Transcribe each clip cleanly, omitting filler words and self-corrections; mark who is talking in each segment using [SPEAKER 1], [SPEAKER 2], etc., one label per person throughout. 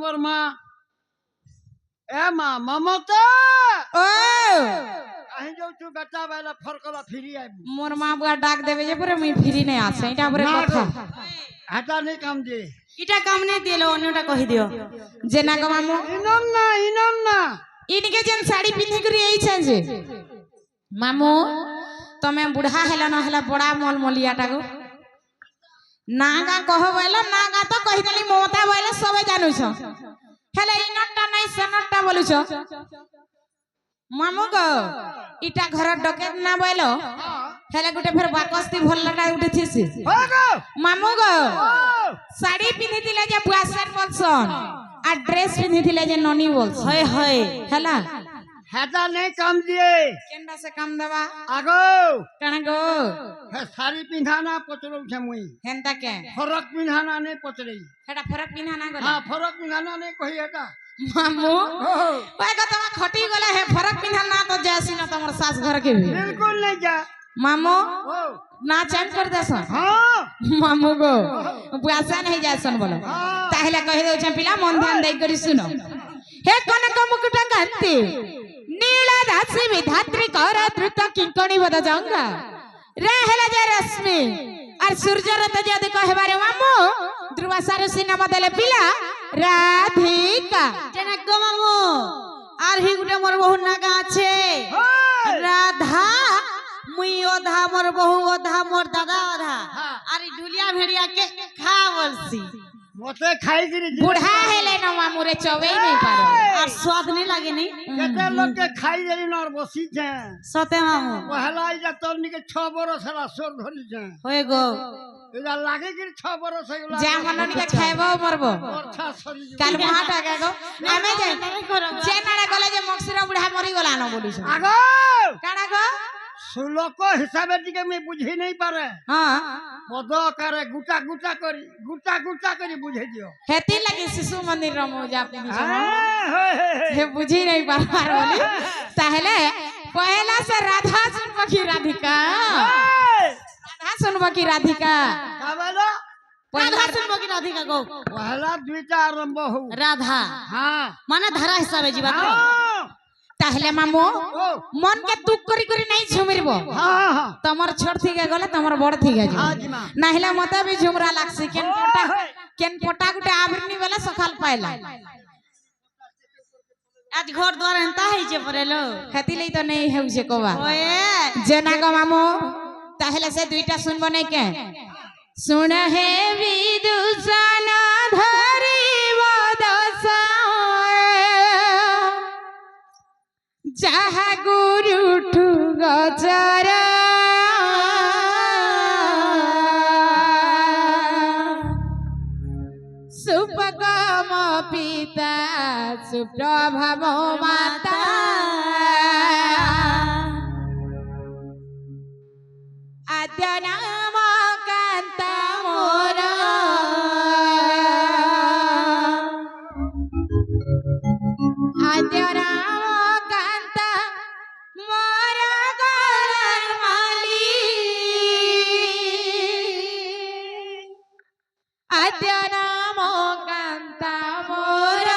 [SPEAKER 1] মোর মা এ মা মমতা
[SPEAKER 2] ও
[SPEAKER 1] আহি যাচ্ছু বেটা বেলা ফরকলা ফিরি আইবু
[SPEAKER 2] মোর মা বুয়া ডাক দেবে যে পরে মুই ফিরি নাই আসে এটা পরে
[SPEAKER 1] না
[SPEAKER 2] কথা
[SPEAKER 1] গো, হাঁটা নেই কাম দিয়ে
[SPEAKER 2] এটা কাম নেই দিলো অন্যটা কহি দিও যে না গো মামু
[SPEAKER 1] ইনম না
[SPEAKER 2] ইনকে যেন শাড়ি পিন্ধি করি এইছে যে মামু তুমি বুढ़ा হেলা ন হেলা বড়া মলমলিয়াটা গো না গা কহ বইল না গা তো কহি দেলি মমতা বইল সবে জানুছ হেলে ইনটা নাই সনটা বলুছ মামু গো ইটা ঘর ডকেত না বইল হেলে গুটে ফের বাকস্তি ভল্লাটা উঠেছিস মামু গো শাড়ি পিন্ধিলে যে বুয়াসার বলছন আর ড্রেস পিন্ধিলে যে ননি বলছ হয় হয় হেলা
[SPEAKER 1] হাঁটা নেই কাম দিয়ে
[SPEAKER 2] কেনডা সে কাম দেবা
[SPEAKER 1] আগো
[SPEAKER 2] কেন গো
[SPEAKER 1] হে শাড়ি পিন্ধানা পচরৌছে মুই
[SPEAKER 2] হেনতা কে
[SPEAKER 1] ফরক পিন্ধানা নেই পচরই
[SPEAKER 2] হেটা ফরক পিন্ধা না গলা
[SPEAKER 1] হ্যাঁ ফরক পিন্ধানা নেই কহি এটা
[SPEAKER 2] মামু ওই গো তোমা খটি গলে হে ফরক পিন্ধা না তো যাসি না তোমার সাস ঘর के भी
[SPEAKER 1] बिल्कुल नहीं जा
[SPEAKER 2] मामू
[SPEAKER 1] ओ
[SPEAKER 2] ना चेंज कर देसन
[SPEAKER 1] हाँ
[SPEAKER 2] मामू गो बुआसा नहीं जासन बोलो ताहले कहि दउ छ पिला मन ध्यान दे करी सुनो हे कनक मुकुट कांति नीला दासी विधात्री कर द्रुत किंकणी बद जंगा रहला जे रश्मि और सूर्यर त जदि कहबारे मामू ध्रुव सारसी नाम देले पिला राधिका जेना गो मामू আর হি গুটে মোর বহু নাগা আছে রাধা মুই ওধা মোর বহু ওধা মোর দাদা ওধা আর ঢুলিয়া ভেড়িয়া কে খা বলছি
[SPEAKER 1] मोते खाई गिरी
[SPEAKER 2] বুড়া হেলে না মামুরে চবেই নাই পারো আর স্বাদ नहीं लागे नहीं
[SPEAKER 1] केते लोग के खाई जरी नर बसी छे
[SPEAKER 2] সতে মামু
[SPEAKER 1] पहला इजा तोर निके 6 बरस हला सोर धरी छे
[SPEAKER 2] হয়ে গো
[SPEAKER 1] इजा लागे गिरी 6 बरस हला
[SPEAKER 2] যা মননিকে খাইবো মরবো
[SPEAKER 1] वर्षा सरी
[SPEAKER 2] কাল মহাটা গো আমি যাই যে নাড়া গলে যে মক্সিরা বুড়া মরি গলা না বলিছ
[SPEAKER 1] आगो
[SPEAKER 2] কাড়া গো
[SPEAKER 1] सुलोको हिसाबे टिके मैं बुझी नहीं पारे
[SPEAKER 2] हां
[SPEAKER 1] पद करे गुटा गुटा करी बुझे दियो
[SPEAKER 2] हेती लगी शिशु मंदिर रो मौजा पे
[SPEAKER 1] हे
[SPEAKER 2] हे बुझी नहीं पार बोली ताहले पहला से राधा सुनबो की राधिका राधा सुनबो की राधिका
[SPEAKER 1] का बोलो
[SPEAKER 2] राधा सुनबो की राधिका गो
[SPEAKER 1] पहला दुईटा आरंभ हो
[SPEAKER 2] राधा
[SPEAKER 1] हां
[SPEAKER 2] माने धारा हिसाबे जीवा
[SPEAKER 1] हां
[SPEAKER 2] ताहले मामू
[SPEAKER 1] ओ
[SPEAKER 2] मन के दुख करी नहीं झुमिरबो
[SPEAKER 1] हां हां
[SPEAKER 2] तमर छोड़ थी गले तमर बड़ थी गे
[SPEAKER 1] हां जी मां
[SPEAKER 2] नाहिला मते भी झुमरा लागसी केन पोटा गुटे आबरनी बेला सखाल पाइला आज घर द्वार एंता है जे परेलो खतिले तो नहीं हेउ जे कोबा ओए जेना गो मामू ताहले से दुईटा सुनबो नहीं के सुन हे विदुषण धरी बदसा जहा गुरु ठु गजरा सुपगम पिता सुप्रभाव माता आद्य नाम कांता मोर आद्य नाम कांता मोर गलर माली आद्य नाम कांता मोर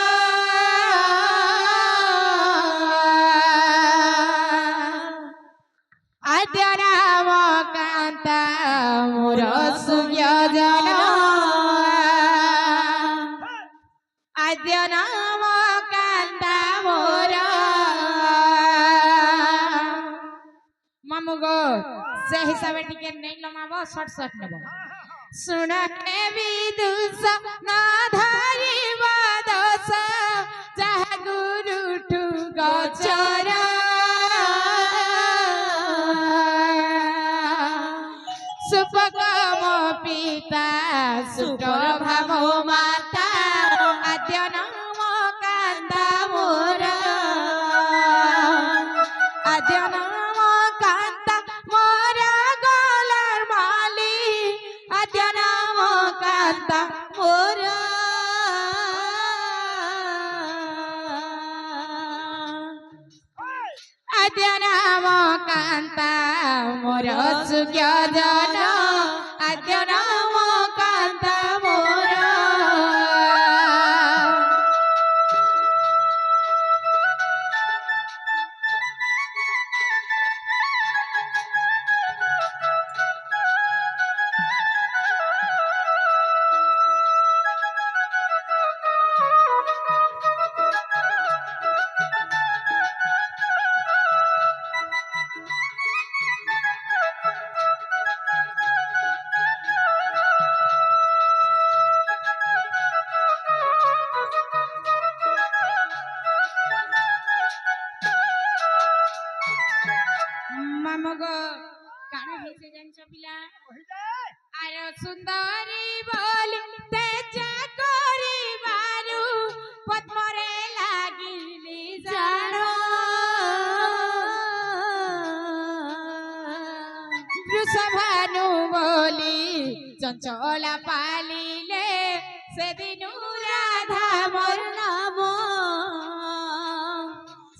[SPEAKER 2] आद्य नाम कांता मोर सूर्य जन आद्य नाम कांता मोर मामू गो से हिसाबे टिके नहीं लमाबो शॉर्ट नेबो सुन के विदुष ना धारी बदस जहा गुरु ठु गचरा सुपगम पिता सुप्रभाव माता आद्य नाम कांता मोर आद्य नाम कांता मोर गलर माली आद्य नाम कांता मोर आद्य नाम कांता मोर सुख्य जन आद्य नाम कांता मोर পিলা
[SPEAKER 1] কহিলে
[SPEAKER 2] আর সুন্দরী বলি তেজা করিবারু পদ্মরে লাগিলি জাণ বৃষভানু বলি চঞ্চলা পালিলে সেদিনু রাধা মোর নাম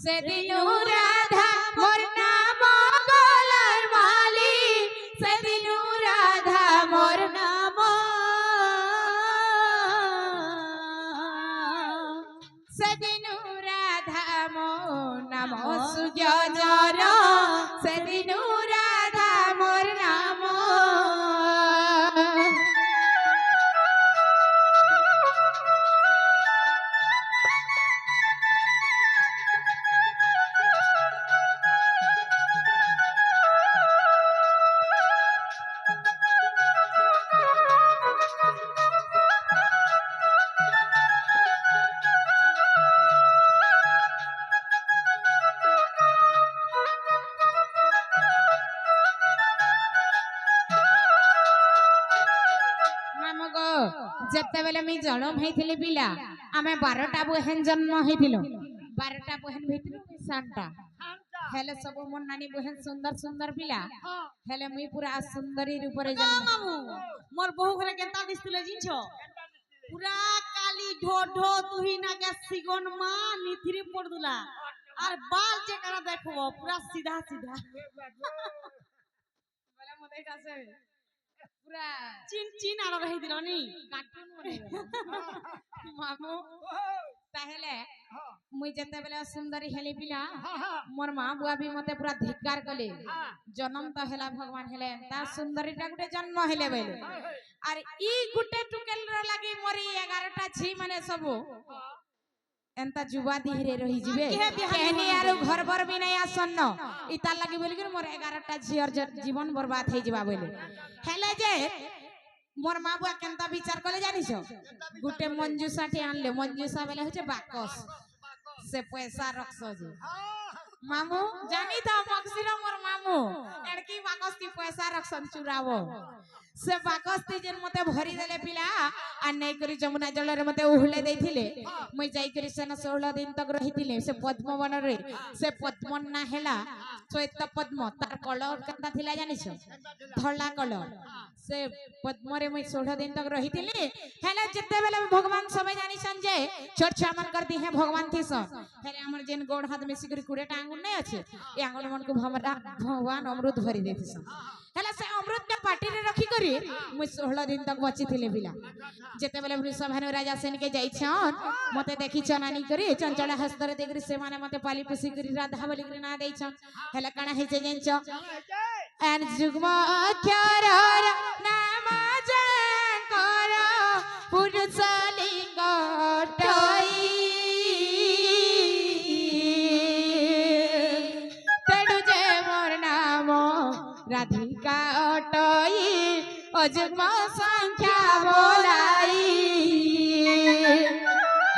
[SPEAKER 2] সেদিনু রাধা মোর নাম গলার মালি সেদিনু রাধা মোর নাম সেদিনু রাধা মোর নাম সুজর সেদিনু রাধা মোর নাম যেତେବେଳେ ମୁଇଁ ଜଣ ହେଇଥିଲି ପିଲା ଆମେ 12ଟା ବହେନ ଜନ୍ମ ହେଇଥିଲୁ 12ଟା ବହେନ ଭିତରୁ ମୁଇଁ ସାନଟା ହେଲେ ସବୁ ମୋ ନାନୀ ବହେନ ସୁନ୍ଦର ସୁନ୍ଦର ପିଲା ହେଲେ ମୁଇଁ ପୁରା ସୁନ୍ଦରୀ ରୂପରେ ଜନ୍ମ
[SPEAKER 3] মামু মোর বহু ঘরে কেনতা দিছিল জিনছ পুরা কালি ঢো ঢো তুহি না গে সিগন মা নিথিরি পড়দুলা আর বাল যে কারা দেখবো পুরা সিধা সিধা
[SPEAKER 2] বলে মতে কাছে পুরা
[SPEAKER 3] চিন চিন আর রহি দিলনি
[SPEAKER 2] কার্টুন মনে মামু তাহলে মুই যেতেবেলে সুন্দরী হেলি পিলা মোর মা বুয়া भी মতে পুরা ধিক্কার কলে জন্ম তো হেলা ভগবান হেলে তা সুন্দরীটা গুটে জন্ম হেলে বলে আর ই গুটে টুকেল লাগি মরি 11টা ঝি মানে সবু এন্তা যুবা দিহরে রহি জিবে কেহনি আর ঘর বর বি নাই আসন্ন ইতার লাগি বলি কি মোর 11টা ঝির জীবন বরবাদ হই যাবা বলে হেলে যে মোর মা বুয়া কেনতা বিচার কলে জানিছ গুটে মঞ্জুসাটি আনলে মঞ্জুসা বেলে হচ্ছে বাকস সে পয়সা রখছ যে মামু জানি তো মকসির মোর মামু এড়কি বাকস কি পয়সা রখছন চুরাবো সে বাকস তি যেন মতে ভরি দেলে পিলা আর নাই করি যমুনা জলরে মতে উহলে দেইছিলে মই যাই করি সেন 16 দিন তক রহিছিলে সে পদ্মবন রে সে পদ্মন না হেলা চৈত্য পদ্ম তার কলর কেনতা থিলা জানিছ ধলা কলর সে পদ্মরে মই 16 দিন তক রহিଥିଲି হেলে যেতে বেলে ভগবান সবাই জানিছন যে ছোট ছোট মান কর দিহে ভগবান থিস হেলে हमर जेन गोड़ हाथ में सिकरी 20 टा आंगुल नहीं আছে এই আঙ্গুল মন কো ভগবান অমৃত ভরি দেতিস হেলে সে অমৃত কে পাটি রে रखी करी মই 16 दिन तक बची थिले बिला जेते बेले वृषभानु राजा सेन के जाइछन मते देखि चनानी करी चंचला हस्तर देखि से माने मते पाली पुसी करी राधा बोली करी ना देइछन हेले काना हेचे जेंच एन जुगम अक्षर नाम जन कर पुरुष लिंग टई तेडु जे मोर नाम राधिका अटई अजुग्म संख्या बोलाई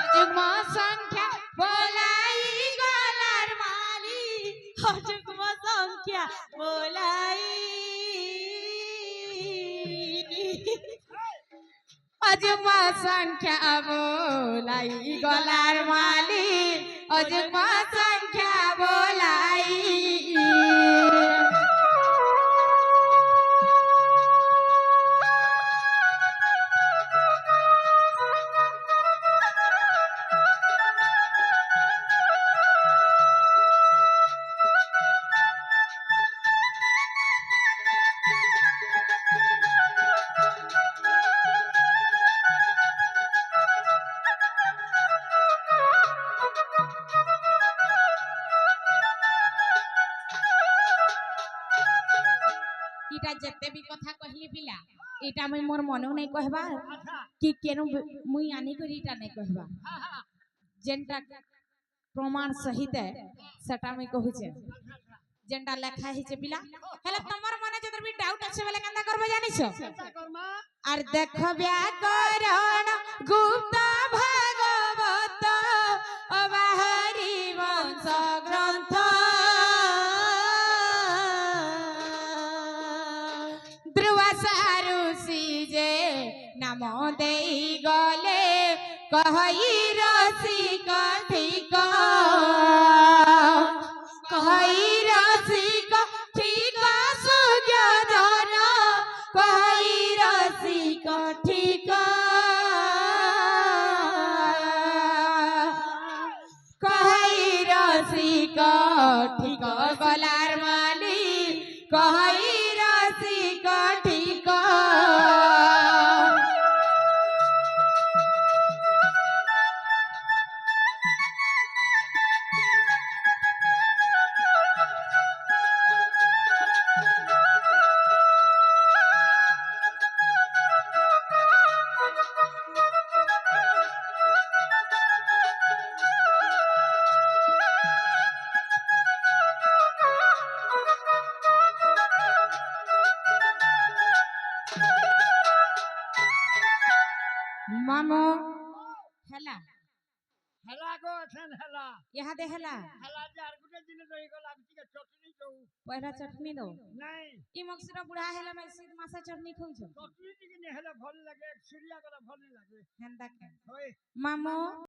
[SPEAKER 2] अजुग्म संख्या बोलाई गलार माली
[SPEAKER 3] অযুগ্ম সংখ্যা বলাই
[SPEAKER 2] अजुग्म संख्या बोलाई गलार माली अजुग्म संख्या बोलाई इटा जते भी कथा कहली पिला इटा मैं मोर मनो नहीं कहबा कि केनु मुई आनी करी इटा नहीं कहबा जेनटा प्रमाण सहित है सेटा मैं कहू छे जेनटा लेखा हिचे पिला हेला तमर मने जदर भी डाउट আছে বলে কেনতা করবে জানিছ আর দেখো ব্যাকরণ গুপ্ত ভাগবত অবাহরি বংশ গ্রন্থ कहई रसिक ठीक कहई रसिक ठीक सुजोधन कहई रसिक ठीक कहई रसिक ठीक गलार माली कहई रसिक ठीक मामो हेला
[SPEAKER 1] হেলা গো আছেন হেলা
[SPEAKER 2] यहाँ दे हेला
[SPEAKER 1] হেলা যে আর গুটে দিনে রই গলা আমি টিকে চটনি দউ
[SPEAKER 2] पहला चटनी दो
[SPEAKER 1] নাই
[SPEAKER 2] ई मक्सरा बुढ़ा हेला मैं सीध मासा चटनी खाऊ छो
[SPEAKER 1] চটনি টিকে নে হেলে ভাল লাগে সিরিয়া গলা ভাল লাগে
[SPEAKER 2] हेंदा के
[SPEAKER 1] হয়
[SPEAKER 2] मामो